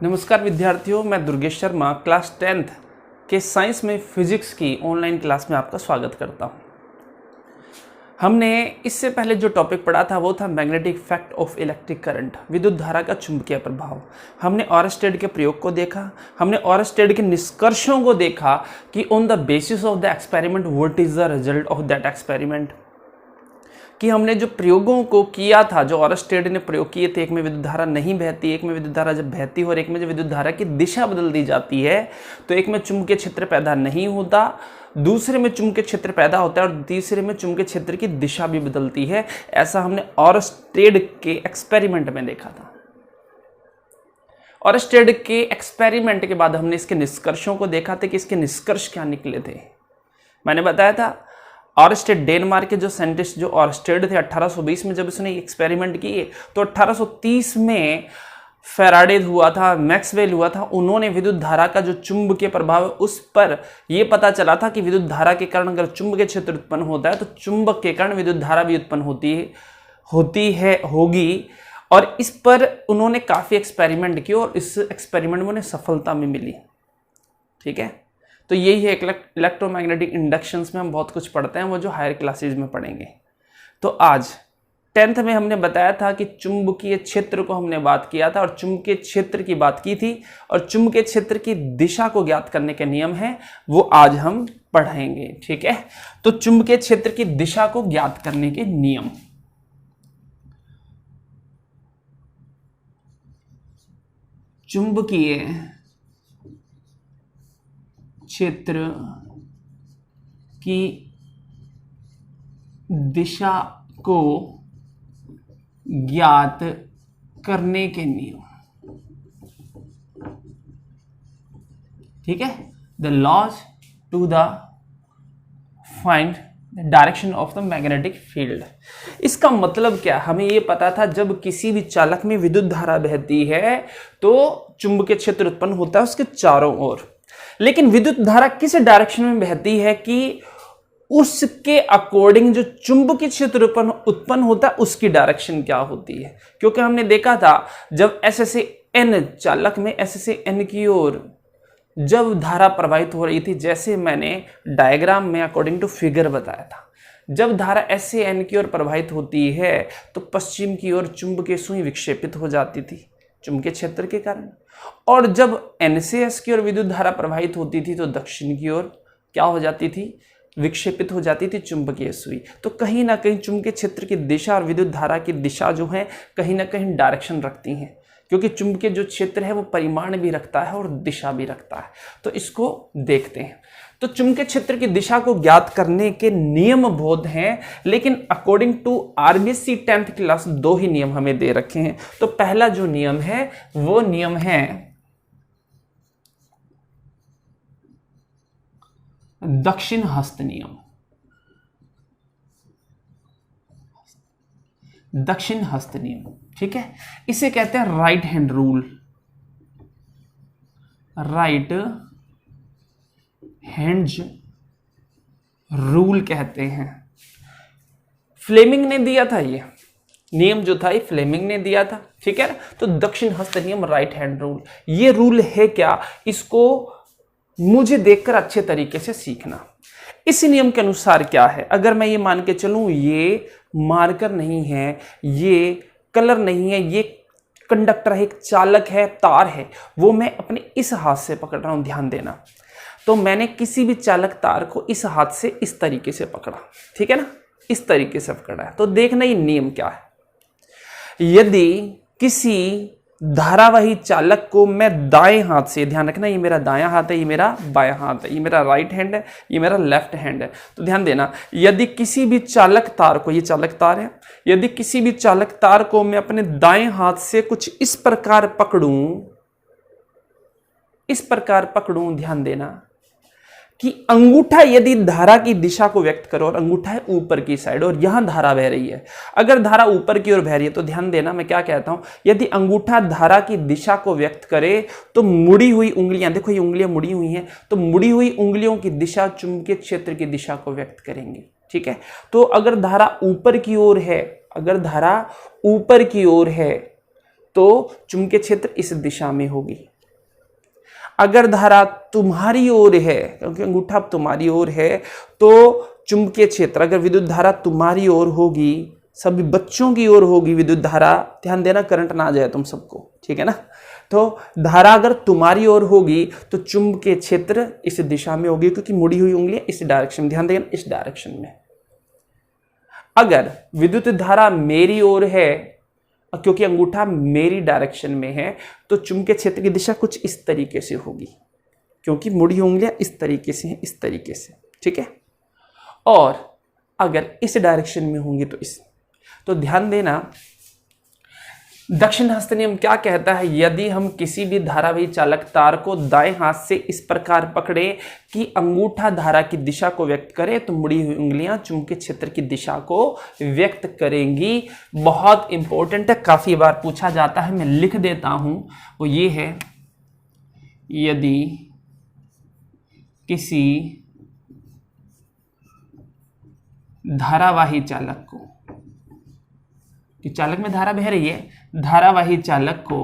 नमस्कार विद्यार्थियों, मैं दुर्गेश शर्मा क्लास 10th के साइंस में फिजिक्स की ऑनलाइन क्लास में आपका स्वागत करता हूं। हमने इससे पहले जो टॉपिक पढ़ा था वो था magnetic effect of electric current, विद्युत धारा का चुंबकीय प्रभाव। हमने ऑरस्टेड के प्रयोग को देखा, हमने ऑरस्टेड के निष्कर्षों को देखा कि on the basis of the experiment what is the result of that experiment, कि हमने जो प्रयोगों को किया था, जो ऑरस्टेड ने प्रयोग किए थे, एक में विद्युत धारा नहीं बहती, एक में विद्युत धारा जब बहती है और एक में जब विद्युत धारा की दिशा बदल दी जाती है तो एक में चुंबकीय क्षेत्र पैदा नहीं होता, दूसरे में चुंबकीय क्षेत्र पैदा होता है और तीसरे में चुंबकीय क्षेत्र की दिशा भी बदलती है। ऐसा हमने ऑरस्टेड के एक्सपेरिमेंट में देखा था। ऑरस्टेड के एक्सपेरिमेंट के बाद हमने इसके निष्कर्षों को देखा था कि इसके निष्कर्ष क्या निकले थे। मैंने बताया था ऑरस्टेड, डेनमार्क के जो साइंटिस्ट जो ऑरस्टेड थे, 1820 में जब उसने एक्सपेरिमेंट किए तो 1830 में फैराडे हुआ था, मैक्सवेल हुआ था। उन्होंने विद्युत धारा का जो चुंबकीय प्रभाव है उस पर यह पता चला था कि विद्युत धारा के कारण अगर चुंबकीय क्षेत्र उत्पन्न होता है तो चुंबक के कारण विद्युत धारा भी उत्पन्न होगी। और इस पर उन्होंने काफी एक्सपेरिमेंट किए और इस एक्सपेरिमेंट में उन्हें सफलता भी मिली। ठीक है, तो यही है इलेक्ट्रोमैग्नेटिक इंडक्शंस में हम बहुत कुछ पढ़ते हैं, वो जो हायर क्लासेज में पढ़ेंगे। तो आज 10th में हमने बताया था कि चुंबकीय क्षेत्र को हमने बात किया था और चुंबकीय क्षेत्र की बात की थी और चुंबकीय क्षेत्र की दिशा को ज्ञात करने के नियम हैं वो आज हम पढ़ेंगे। ठीक है, तो चुंबकीय क्षेत्र की दिशा को ज्ञात करने के नियम। चुंबकीय क्षेत्र की दिशा को ज्ञात करने के नियम। ठीक है, the laws to the find the direction of the magnetic field. इसका मतलब क्या, हमें यह पता था जब किसी भी चालक में विद्युत धारा बहती है तो चुंबकीय क्षेत्र उत्पन्न होता है उसके चारों ओर। लेकिन विद्युत धारा किस डायरेक्शन में बहती है कि उसके अकॉर्डिंग जो चुंबकीय क्षेत्र उत्पन्न होता है उसकी डायरेक्शन क्या होती है। क्योंकि हमने देखा था जब S से N चालक में S से N की ओर जब धारा प्रवाहित हो रही थी, जैसे मैंने डायग्राम में अकॉर्डिंग टू फिगर बताया था, जब धारा S से N की ओर प्रवाहित होती है तो पश्चिम की ओर चुंबकीय सुई विक्षेपित हो जाती थी चुंबकीय क्षेत्र के कारण, और जब N से S की ओर विद्युत धारा प्रवाहित होती थी तो दक्षिण की ओर क्या हो जाती थी, विक्षेपित हो जाती थी चुंबकीय सुई। तो कहीं ना कहीं चुंबकीय क्षेत्र की दिशा और विद्युत धारा की दिशा जो है कहीं ना कहीं डायरेक्शन रखती हैं, क्योंकि चुंबकीय जो क्षेत्र है वो परिमाण भी रखता है और दिशा भी रखता है। तो इसको देखते हैं। तो चुंबकीय क्षेत्र की दिशा को ज्ञात करने के नियम बहुत हैं, लेकिन according to RBC 10th class 2 ही नियम हमें दे रखे हैं। तो पहला जो नियम है वो नियम है दक्षिण हस्त नियम। दक्षिण हस्त नियम, ठीक है, इसे कहते हैं right hand rule. Right hands rule कहते हैं। फ्लेमिंग ने दिया था ये नियम, जो था ये फ्लेमिंग ने दिया था। ठीक है, तो दक्षिण हस्त नियम, राइट हैंड रूल, ये रूल है क्या, इसको मुझे देखकर अच्छे तरीके से सीखना। इस नियम के अनुसार क्या है, अगर मैं ये मान के चलूं ये मार्कर नहीं है, ये कलर नहीं है, ये कंडक्टर है, एक चालक है, तार है, वो मैं अपने इस हाथ से पकड़ रहा हूं, ध्यान देना। तो मैंने किसी भी चालक तार को इस हाथ से इस तरीके से पकड़ा, ठीक है ना, इस तरीके से पकड़ा है। तो देखना ये नियम क्या है। यदि किसी धारावाही चालक को मैं दाएं हाथ से, ध्यान रखना ये मेरा दायां हाथ है, ये मेरा बायां हाथ है, ये मेरा राइट हैंड है, ये मेरा लेफ्ट हैंड है। तो ध्यान देना, यदि किसी भी चालक तार को, ये चालक तार है, यदि किसी भी चालक तार को मैं अपने दाएं हाथ से कुछ इस प्रकार पकड़ूं, ध्यान देना कि अंगूठा यदि धारा की दिशा को व्यक्त करो और अंगूठा है ऊपर की साइड और यहां धारा बह रही है, अगर धारा ऊपर की ओर बह रही है तो ध्यान देना मैं क्या कहता हूं, यदि अंगूठा धारा की दिशा को व्यक्त करे तो मुड़ी हुई उंगलियां, देखो ये उंगलियां मुड़ी हुई हैं, तो मुड़ी हुई उंगलियों की दिशा चुंबकीय क्षेत्र की दिशा को व्यक्त करेंगे। ठीक है, तो अगर धारा ऊपर की ओर है, अगर धारा ऊपर की ओर है तो चुंबकीय क्षेत्र इस दिशा में होगी। अगर धारा तुम्हारी ओर है, क्योंकि अंगूठा अब तुम्हारी ओर है, तो चुंबकीय क्षेत्र, अगर विद्युत धारा तुम्हारी ओर होगी, सभी बच्चों की ओर होगी विद्युत धारा, ध्यान देना करंट ना आ जाए तुम सबको, ठीक है ना। तो धारा अगर तुम्हारी ओर होगी तो चुंबकीय क्षेत्र इस दिशा में होगी, क्योंकि मुड़ी हुई उंगलियां इस डायरेक्शन में, ध्यान देना इस डायरेक्शन में। अगर विद्युत धारा मेरी ओर है, क्योंकि अंगूठा मेरी डायरेक्शन में है, तो चुंबकीय क्षेत्र की दिशा कुछ इस तरीके से होगी, क्योंकि मुड़ी हुई उंगलियां इस तरीके से हैं, इस तरीके से, ठीक है। और अगर इस डायरेक्शन में होंगी तो इस, तो ध्यान देना दक्षिण हस्त नियम क्या कहता है, यदि हम किसी भी धारावाही चालक तार को दाएं हाथ से इस प्रकार पकड़े कि अंगूठा धारा की दिशा को व्यक्त करे, तो मुड़ी हुई उंगलियां चुंबकीय क्षेत्र की दिशा को व्यक्त करेंगी। बहुत इंपॉर्टेंट है, काफी बार पूछा जाता है, मैं लिख देता हूं, वो ये है, यदि किसी धारावाही चालक को, कि चालक में धारा बह रही है, धारावाही चालक को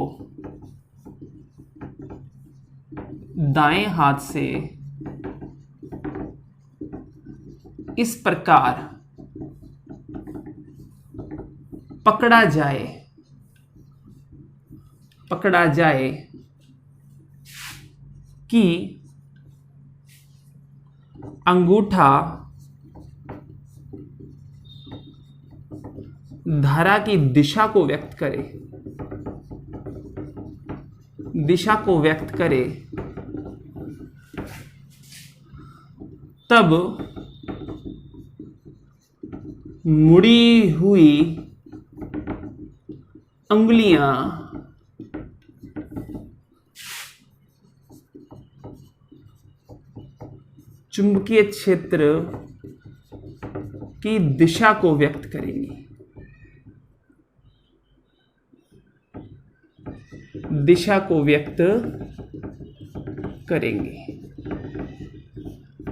दाएं हाथ से इस प्रकार पकड़ा जाए कि अंगूठा धारा की दिशा को व्यक्त करे, तब मुड़ी हुई अंगुलियां चुंबकीय क्षेत्र की दिशा को व्यक्त करेंगी,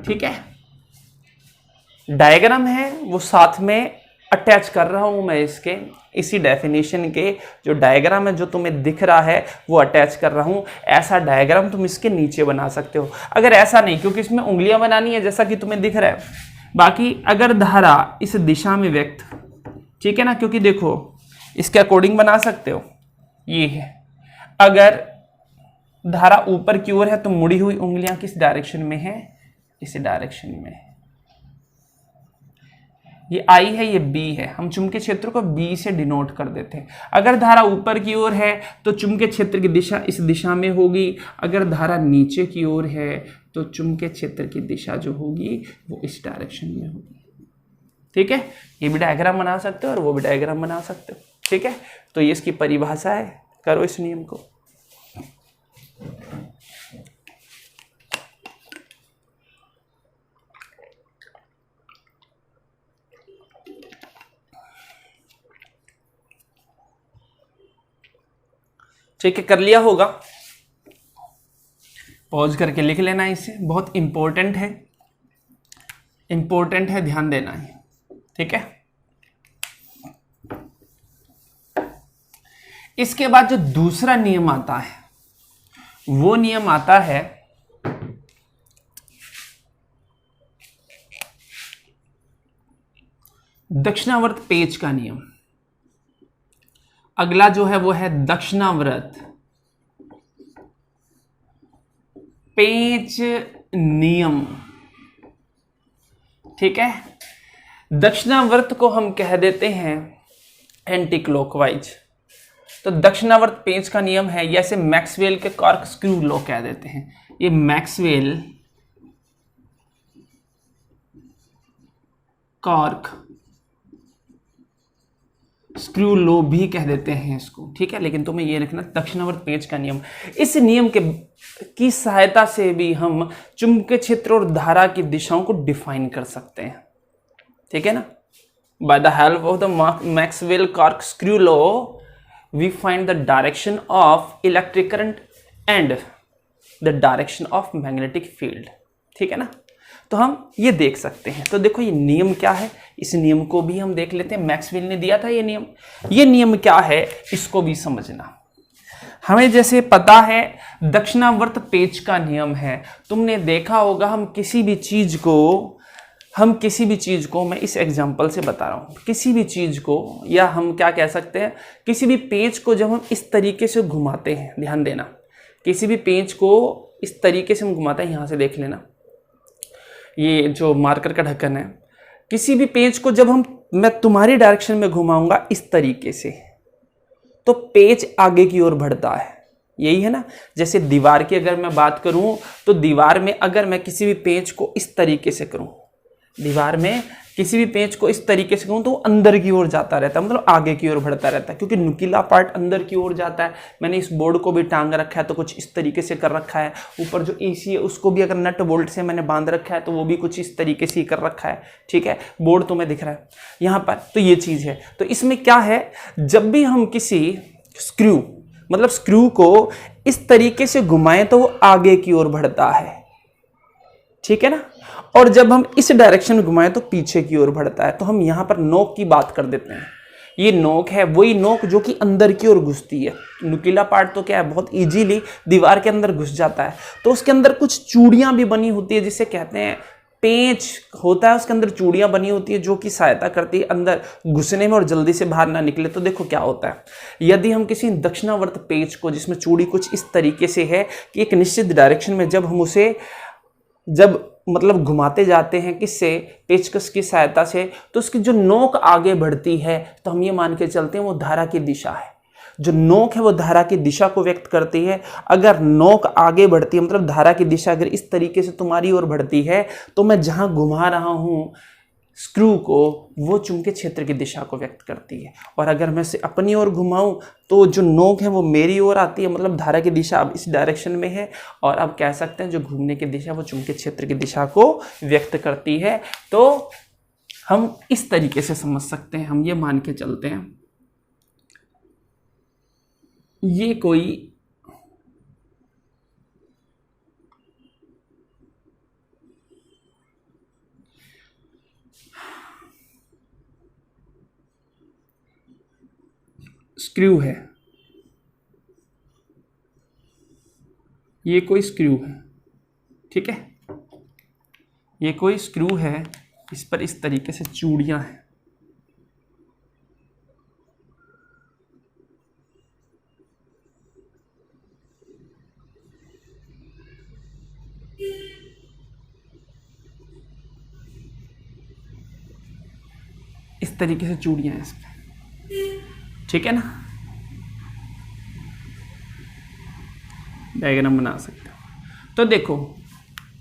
ठीक है। डायग्राम है वो साथ में अटैच कर रहा हूं मैं, इसके इसी डेफिनेशन के जो डायग्राम है जो तुम्हें दिख रहा है वो अटैच कर रहा हूं। ऐसा डायग्राम तुम इसके नीचे बना सकते हो, अगर ऐसा नहीं, क्योंकि इसमें उंगलियां बनानी है जैसा कि तुम्हें दिख रहा है। बाकी अगर धारा इस दिशा में व्यक्त, ठीक है ना, क्योंकि देखो इसके अकॉर्डिंग बना सकते हो, ये है, अगर धारा ऊपर की ओर है तो मुड़ी हुई उंगलियां किस डायरेक्शन में है, इस डायरेक्शन में है। ये आई है, ये बी है, हम चुंबकीय क्षेत्र को बी से डिनोट कर देते हैं। अगर धारा ऊपर की ओर है तो चुंबकीय क्षेत्र की दिशा इस दिशा में होगी, अगर धारा नीचे की ओर है तो चुंबकीय क्षेत्र की दिशा जो होगी वो इस डायरेक्शन में होगी, ठीक है। ये भी डायग्राम बना सकते हो और वो भी डायग्राम बना सकते हो, ठीक है। तो ये इसकी परिभाषा है, करो इस नियम को। ठीक है, कर लिया होगा, पॉज करके लिख लेना इसे, बहुत इंपॉर्टेंट है, ध्यान देना है, ठीक है। इसके बाद जो दूसरा नियम आता है वो नियम आता है दक्षिणावर्त पेच का नियम। अगला जो है वो है दक्षिणावर्त पेच नियम, ठीक है। दक्षिणावर्त को हम कह देते हैं एंटी क्लॉकवाइज, तो दक्षिणावर्त पेच का नियम है, या इसे मैक्सवेल के कॉर्क स्क्रू लॉ कह देते हैं। ये मैक्सवेल कॉर्क स्क्रू लॉ भी कह देते हैं इसको, ठीक है। लेकिन तुम्हें ये रखना दक्षिणावर्त पेच का नियम, इस नियम की सहायता से भी हम चुंबकीय क्षेत्र और धारा की दिशाओं को डिफाइन कर सकते हैं, ठीक है ना। By the help of the Maxwell cork screw law we find the direction of electric current and the direction of magnetic field, ठीक है ना। तो हम ये देख सकते हैं, तो देखो ये नियम क्या है, इस नियम को भी हम देख लेते हैं। मैक्सवेल ने दिया था ये नियम क्या है इसको भी समझना। हमें जैसे पता है दक्षिणावर्त पेच का नियम है, तुमने देखा होगा हम किसी भी चीज को मैं इस एग्जांपल से बता रहा हूं, किसी भी चीज को, या हम क्या कह सकते हैं, किसी भी पेच को जब हम इस तरीके से घुमाते हैं, ध्यान देना, किसी भी पेच को इस तरीके से हम घुमाते हैं, यहां से देख लेना ये जो मार्कर का ढक्कन है, किसी भी पेच को जब मैं तुम्हारी डायरेक्शन में घुमाऊंगा इस तरीके से, तो पेच आगे की ओर बढ़ता है, यही है ना। जैसे दीवार की अगर मैं बात करूं तो दीवार में अगर मैं किसी भी पेच को इस तरीके से करूं, दीवार में किसी भी पेच को इस तरीके से करूं तो वो अंदर की ओर जाता रहता है, मतलब आगे की ओर बढ़ता रहता है, क्योंकि नुकीला पार्ट अंदर की ओर जाता है। मैंने इस बोर्ड को भी टांग रखा है तो कुछ इस तरीके से कर रखा है, ऊपर जो एसी है उसको भी अगर नट बोल्ट से मैंने बांध रखा है तो वो भी कुछ इस तरीके से ही कर रखा है, ठीक है। बोर्ड तुम्हें दिख रहा है यहाँ पर, तो ये चीज़ है। तो इसमें क्या है, जब भी हम किसी स्क्रू को इस तरीके से घुमाएं तो वो आगे की ओर बढ़ता है, ठीक है ना, और जब हम इस डायरेक्शन में घुमाएं तो पीछे की ओर बढ़ता है। तो हम यहां पर नोक की बात कर देते हैं, ये नोक है, वही नोक जो कि अंदर की ओर घुसती है। नुकीला पार्ट तो क्या है, बहुत इजीली दीवार के अंदर घुस जाता है, तो उसके अंदर कुछ चूड़ियां भी बनी होती है, जिसे कहते हैं पेच होता है, उसके अंदर चूड़ियां बनी होती है जो कि सहायता करती है अंदर घुसने में और जल्दी से बाहर ना निकले। तो देखो क्या होता है, यदि हम किसी दक्षिणावर्त पेच को, जिसमें चूड़ी कुछ इस तरीके से है कि एक निश्चित डायरेक्शन में जब हम उसे घुमाते जाते हैं, किससे, पेचकस की सहायता से, तो उसकी जो नोक आगे बढ़ती है तो हम ये मान के चलते हैं वो धारा की दिशा है। जो नोक है वो धारा की दिशा को व्यक्त करती है। अगर नोक आगे बढ़ती है, मतलब धारा की दिशा अगर इस तरीके से तुम्हारी ओर बढ़ती है, तो मैं जहां घुमा रहा हूं स्क्रू को, वो चुंबकीय क्षेत्र की दिशा को व्यक्त करती है। और अगर मैं इसे अपनी ओर घुमाऊं तो जो नोक है वो मेरी ओर आती है, मतलब धारा की दिशा अब इस डायरेक्शन में है, और अब कह सकते हैं जो घूमने की दिशा वो चुंबकीय क्षेत्र की दिशा को व्यक्त करती है। तो हम इस तरीके से समझ सकते हैं, हम ये मान के चलते हैं ये कोई स्क्रू है, ये कोई स्क्रू है, ठीक है, ये कोई स्क्रू है, इस पर इस तरीके से चूड़ियां हैं, इस तरीके से चूड़ियां हैं इसमें, ठीक है ना। डायग्राम बना सकते हो। तो देखो,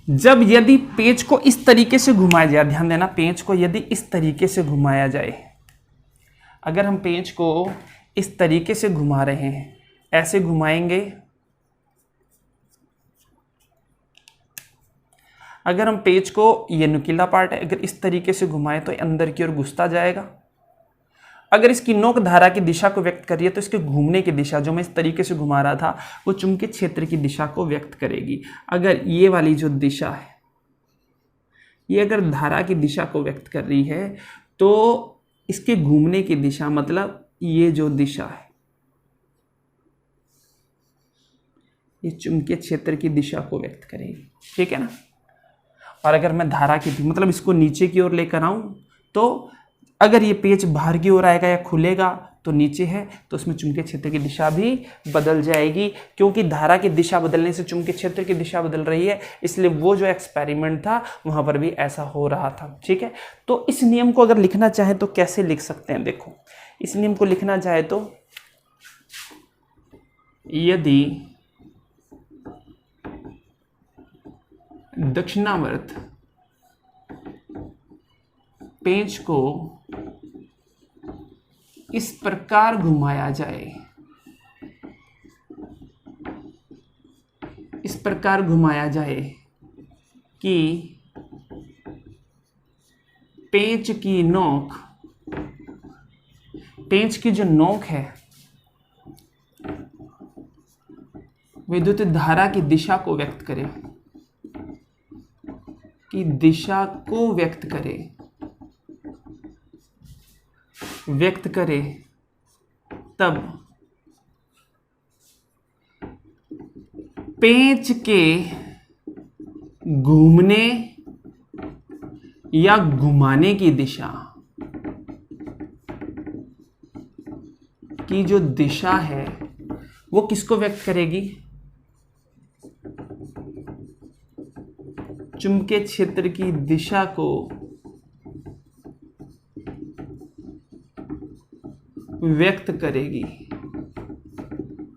जब यदि पेच को इस तरीके से घुमाया जाए, ध्यान देना, पेच को यदि इस तरीके से घुमाया जाए, अगर हम पेच को इस तरीके से घुमा रहे हैं, ऐसे घुमाएंगे, अगर हम पेच को, ये नुकीला पार्ट है, अगर इस तरीके से घुमाएं तो अंदर की ओर घुसता जाएगा। अगर इसकी नोक धारा की दिशा को व्यक्त कर रही है तो इसके घूमने की दिशा, जो मैं इस तरीके से घुमा रहा था, वो चुंबकीय क्षेत्र की दिशा को व्यक्त करेगी। अगर ये वाली जो दिशा है, ये अगर धारा की दिशा को व्यक्त कर रही है, तो इसके घूमने की दिशा, मतलब ये जो दिशा है, ये चुंबकीय क्षेत्र की दिशा को व्यक्त करेगी, ठीक है ना। और अगर मैं धारा की, मतलब इसको नीचे की ओर लेकर आऊं, तो अगर ये पेच बाहर की ओर आएगा या खुलेगा तो नीचे है, तो उसमें चुंबकीय क्षेत्र की दिशा भी बदल जाएगी, क्योंकि धारा की दिशा बदलने से चुंबकीय क्षेत्र की दिशा बदल रही है। इसलिए वो जो एक्सपेरिमेंट था वहां पर भी ऐसा हो रहा था, ठीक है। तो इस नियम को अगर लिखना चाहे तो कैसे लिख सकते हैं, देखो, इस नियम को लिखना चाहे तो, यदि दक्षिणावर्त पेच को इस प्रकार घुमाया जाए, इस प्रकार घुमाया जाए कि पेच की नोक, पेच की जो नोक है विद्युत धारा की दिशा को व्यक्त करे, की दिशा को व्यक्त करे, तब पेंच के घूमने या घुमाने की दिशा की जो दिशा है वो किसको व्यक्त करेगी? चुंबकीय क्षेत्र की दिशा को व्यक्त करेगी।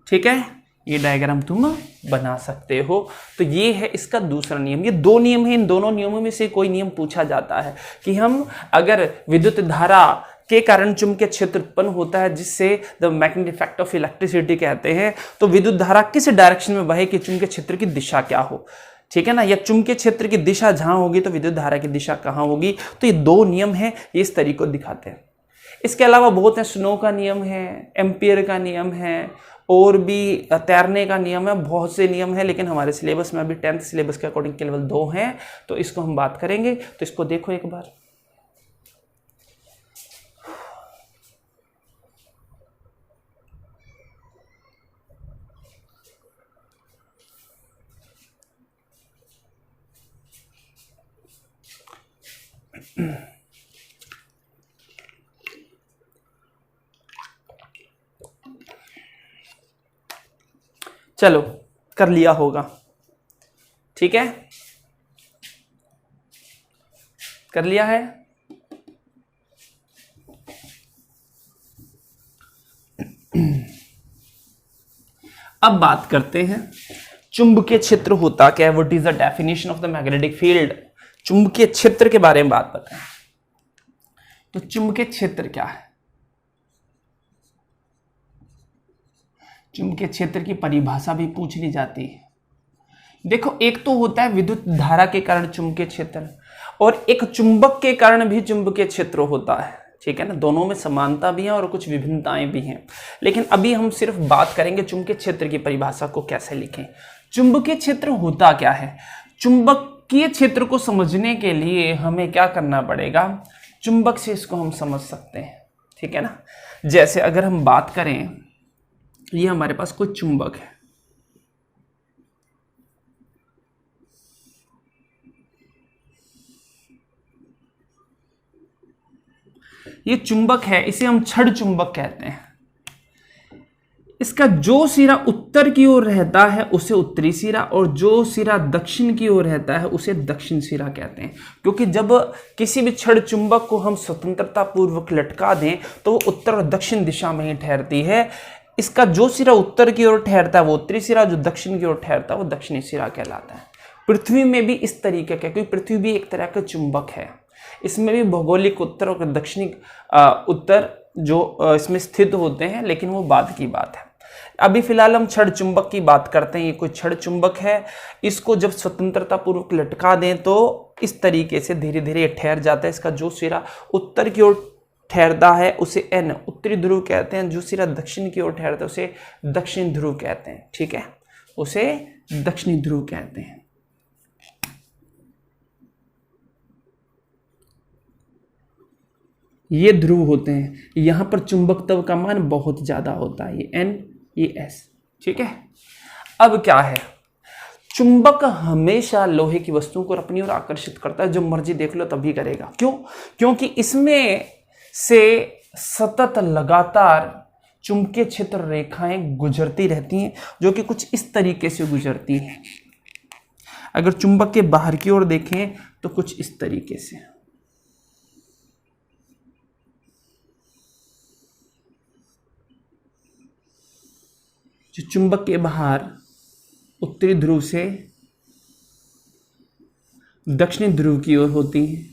ठीक है, ये डायग्राम तुम बना सकते हो। तो ये है इसका दूसरा नियम। ये दो नियम है, इन दोनों नियमों में से कोई नियम पूछा जाता है कि हम अगर विद्युत धारा के कारण चुंबकीय क्षेत्र उत्पन्न होता है जिससे the magnetic effect of electricity कहते हैं, तो विद्युत धारा किस डायरेक्शन में बहे कि चुंबकीय क्षेत्र की दिशा क्या हो। ठीक है ना, या चुंबकीय क्षेत्र की दिशा जहां होगी तो विद्युत धारा की दिशा कहां होगी। तो ये दो नियम है, ये इस तरीके को दिखाते हैं। इसके अलावा बहुत है, स्नो का नियम है, एम्पियर का नियम है, और भी तैरने का नियम है, बहुत से नियम है, लेकिन हमारे सिलेबस में अभी 10th सिलेबस के अकॉर्डिंग केवल 2 हैं, तो इसको हम बात करेंगे। तो इसको देखो एक बार। चलो, कर लिया होगा। ठीक है, कर लिया है। अब बात करते हैं चुंबकीय क्षेत्र होता क्या है। What is the definition of the magnetic field. चुंबकीय क्षेत्र के बारे में बात बताएं। तो चुंबकीय क्षेत्र क्या है? चुंबकीय क्षेत्र की परिभाषा भी पूछ ली जाती है। देखो, एक तो होता है विद्युत धारा के कारण चुंबकीय क्षेत्र, और एक चुंबक के कारण भी चुंबकीय क्षेत्र होता है। ठीक है ना, दोनों में समानता भी है और कुछ विभिन्नताएं भी हैं, लेकिन अभी हम सिर्फ बात करेंगे चुंबकीय क्षेत्र की परिभाषा को कैसे लिखें। चुंबकीय क्षेत्र होता क्या है? चुंबकीय क्षेत्र को समझने के लिए हमें क्या करना पड़ेगा? चुंबक से इसको हम समझ सकते हैं। ठीक है ना, जैसे अगर हम बात करें, ये हमारे पास कोई चुंबक है, ये चुंबक है, इसे हम छड़ चुंबक कहते हैं। इसका जो सिरा उत्तर की ओर रहता है उसे उत्तरी सिरा, और जो सिरा दक्षिण की ओर रहता है उसे दक्षिण सिरा कहते हैं। क्योंकि जब किसी भी छड़ चुंबक को हम स्वतंत्रता पूर्वक लटका दें तो वो उत्तर और दक्षिण दिशा में ही ठहरती है। इसका जो सिरा उत्तर की ओर ठहरता है वो उत्तरी सिरा, जो दक्षिण की ओर ठहरता है वो दक्षिणी सिरा कहलाता है। पृथ्वी में भी इस तरीके का, क्योंकि पृथ्वी भी एक तरह का चुंबक है, इसमें भी भौगोलिक उत्तर और दक्षिणी उत्तर जो इसमें स्थित होते हैं, लेकिन वो बाद की बात है। अभी फिलहाल हम छड़ चुंबक की बात करते हैं। ये कोई छड़ चुंबक है, इसको जब स्वतंत्रता पूर्वक लटका दें तो इस तरीके से धीरे धीरे ठहर जाता है। इसका जो सिरा उत्तर की ओर ठहरता है उसे एन उत्तरी ध्रुव कहते हैं, जो सिरा दक्षिण की ओर ठहरता है उसे दक्षिण ध्रुव कहते हैं। ठीक है, उसे दक्षिणी ध्रुव कहते हैं। ये ध्रुव होते हैं, यहां पर चुंबकत्व का मान बहुत ज्यादा होता है, ये एन ये एस। ठीक है, अब क्या है, चुंबक हमेशा लोहे की वस्तुओं को अपनी ओर आकर्षित करता है। जो मर्जी देख लो तभी करेगा। क्यों? क्योंकि इसमें से सतत लगातार चुंबकीय क्षेत्र रेखाएं गुजरती रहती हैं, जो कि कुछ इस तरीके से गुजरती हैं। अगर चुंबक के बाहर की ओर देखें तो कुछ इस तरीके से। जो चुंबक के बाहर उत्तरी ध्रुव से दक्षिणी ध्रुव की ओर होती हैं।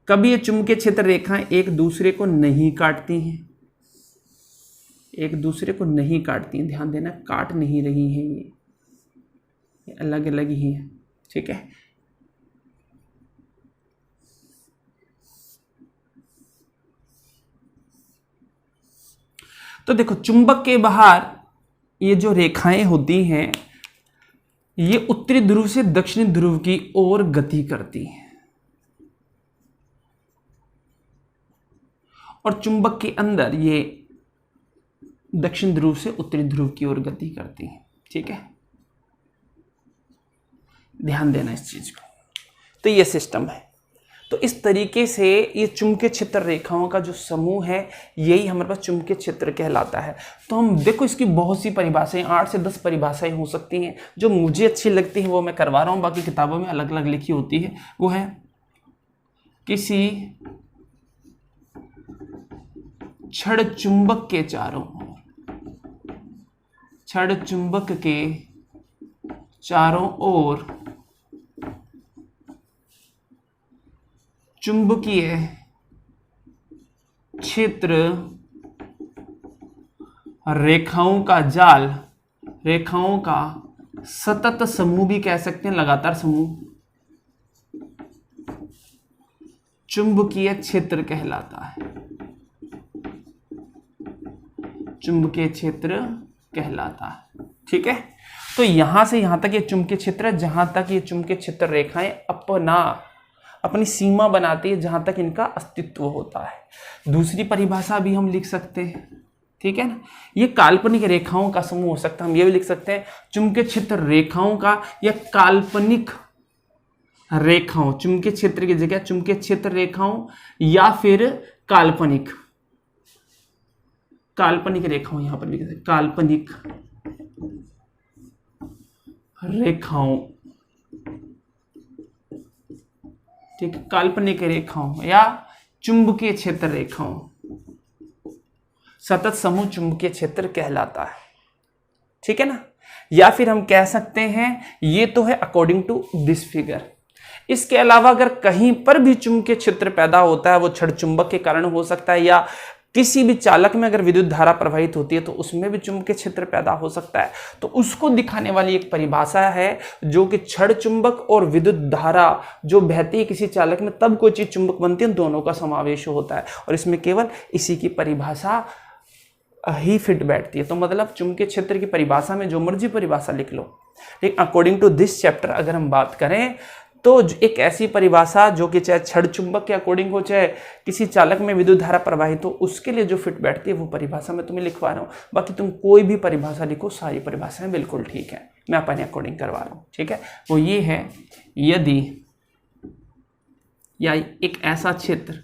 कभी ये चुंबकीय क्षेत्र रेखाएं एक दूसरे को नहीं काटती हैं, एक दूसरे को नहीं काटती हैं, ध्यान देना, काट नहीं रही हैं, ये अलग अलग ही हैं। ठीक है, तो देखो, चुंबक के बाहर ये जो रेखाएं होती हैं ये उत्तरी ध्रुव से दक्षिणी ध्रुव की ओर गति करती हैं, और चुंबक के अंदर ये दक्षिण ध्रुव से उत्तरी ध्रुव की ओर गति करती हैं। ठीक है, ध्यान देना इस चीज को। तो ये सिस्टम है। तो इस तरीके से ये चुंबकीय क्षेत्र रेखाओं का जो समूह है यही हमारे पास चुंबकीय क्षेत्र कहलाता है। तो हम देखो इसकी बहुत सी परिभाषाएं, 8 से 10 परिभाषाएं हो सकती हैं। जो मुझे अच्छी लगती हैं वो मैं करवा रहा हूँ, बाकी किताबों में अलग अलग लिखी होती है। वो है किसी छड़ चुंबक के चारों ओर चुंबकीय क्षेत्र रेखाओं का जाल, रेखाओं का सतत समूह भी कह सकते हैं, लगातार समूह, चुंबकीय क्षेत्र कहलाता है। चुंबकीय क्षेत्र कहलाता है। ठीक है, तो यहां से यहां तक ये चुंबकीय क्षेत्र है, जहां तक ये चुंबकीय क्षेत्र रेखाएं अपनी सीमा बनाती है, जहां तक इनका अस्तित्व होता है। दूसरी परिभाषा भी हम लिख सकते हैं, ठीक है ना, ये काल्पनिक रेखाओं का समूह हो सकता है। हम ये भी लिख सकते हैं चुंबकीय क्षेत्र रेखाओं का या काल्पनिक रेखाओं, चुंबकीय क्षेत्र की जगह चुंबकीय क्षेत्र रेखाओं या फिर काल्पनिक रेखाओं, यहां पर लिख सकते हैं काल्पनिक रेखाओं। ठीक, काल्पनिक रेखाओं या चुंबकीय क्षेत्र रेखाओं, सतत समूह चुंबकीय क्षेत्र कहलाता है। ठीक है ना, या फिर हम कह सकते हैं ये तो है अकॉर्डिंग टू दिस फिगर। इसके अलावा अगर कहीं पर भी चुंबकीय क्षेत्र पैदा होता है वो छड़ चुंबक के कारण हो सकता है, या किसी भी चालक में अगर विद्युत धारा प्रवाहित होती है तो उसमें भी चुंबकीय क्षेत्र पैदा हो सकता है। तो उसको दिखाने वाली एक परिभाषा है जो कि छड़ चुंबक और विद्युत धारा जो बहती है किसी चालक में, तब कोई चीज चुंबक बनती है, दोनों का समावेश होता है और इसमें केवल इसी की परिभाषा ही फिट बैठती है। तो मतलब चुंबकीय क्षेत्र की परिभाषा में जो मर्जी परिभाषा लिख लो, ठीक, अकॉर्डिंग टू दिस चैप्टर अगर हम बात करें तो एक ऐसी परिभाषा जो कि चाहे छड़ चुंबक के अकॉर्डिंग हो चाहे किसी चालक में विद्युत धारा प्रवाहित हो, उसके लिए जो फिट बैठती है वो परिभाषा मैं तुम्हें लिखवा रहा हूँ। बाकी तुम कोई भी परिभाषा लिखो, सारी परिभाषाएं बिल्कुल ठीक है, मैं अपने अकॉर्डिंग करवा रहा हूँ। ठीक है, वो ये है यदि या एक ऐसा क्षेत्र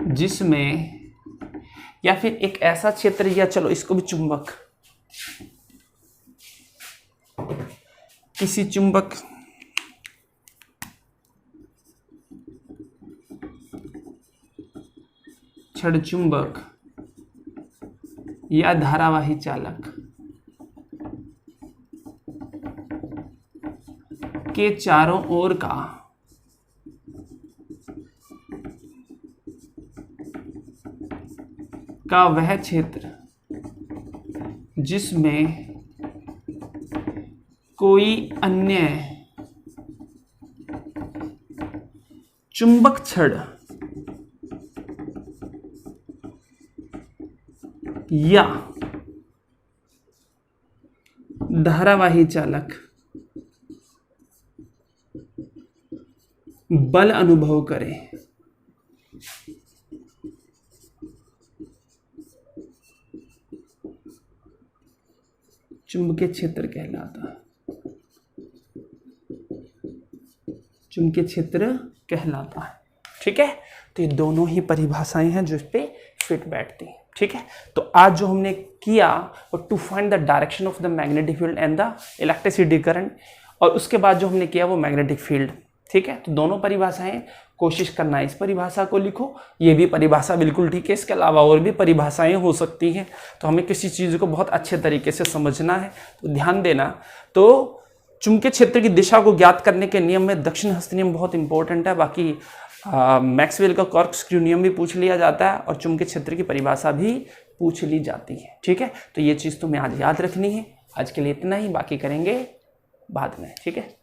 जिसमें, या फिर एक ऐसा क्षेत्र, या चलो इसको भी चुंबक, किसी चुंबक छड़ चुंबक या धारावाही चालक के चारों ओर का वह क्षेत्र जिसमें कोई अन्य चुंबक छड़ या धारावाही चालक बल अनुभव करे, चुंबकीय क्षेत्र कहलाता है। चुंबकीय क्षेत्र कहलाता है। ठीक है, तो ये दोनों ही परिभाषाएं हैं जो इस पे फिट बैठती हैं। ठीक है, तो आज जो हमने किया वो to find the direction of the magnetic field and the electricity current, और उसके बाद जो हमने किया वो मैग्नेटिक फील्ड। ठीक है, तो दोनों परिभाषाएं कोशिश करना है इस परिभाषा को लिखो, ये भी परिभाषा बिल्कुल ठीक है, इसके अलावा और भी परिभाषाएं हो सकती हैं। तो हमें किसी चीज़ को बहुत अच्छे तरीके से समझना है, तो ध्यान देना। तो चुंबकीय क्षेत्र की दिशा को ज्ञात करने के नियम में दक्षिण हस्त नियम बहुत इंपॉर्टेंट है। बाकी मैक्सवेल का कॉर्कस्क्रू नियम भी पूछ लिया जाता है और चुंबकीय क्षेत्र की परिभाषा भी पूछ ली जाती है। ठीक है, तो ये चीज़ तुम्हें आज याद रखनी है। आज के लिए इतना ही, बाकी करेंगे बाद में। ठीक है।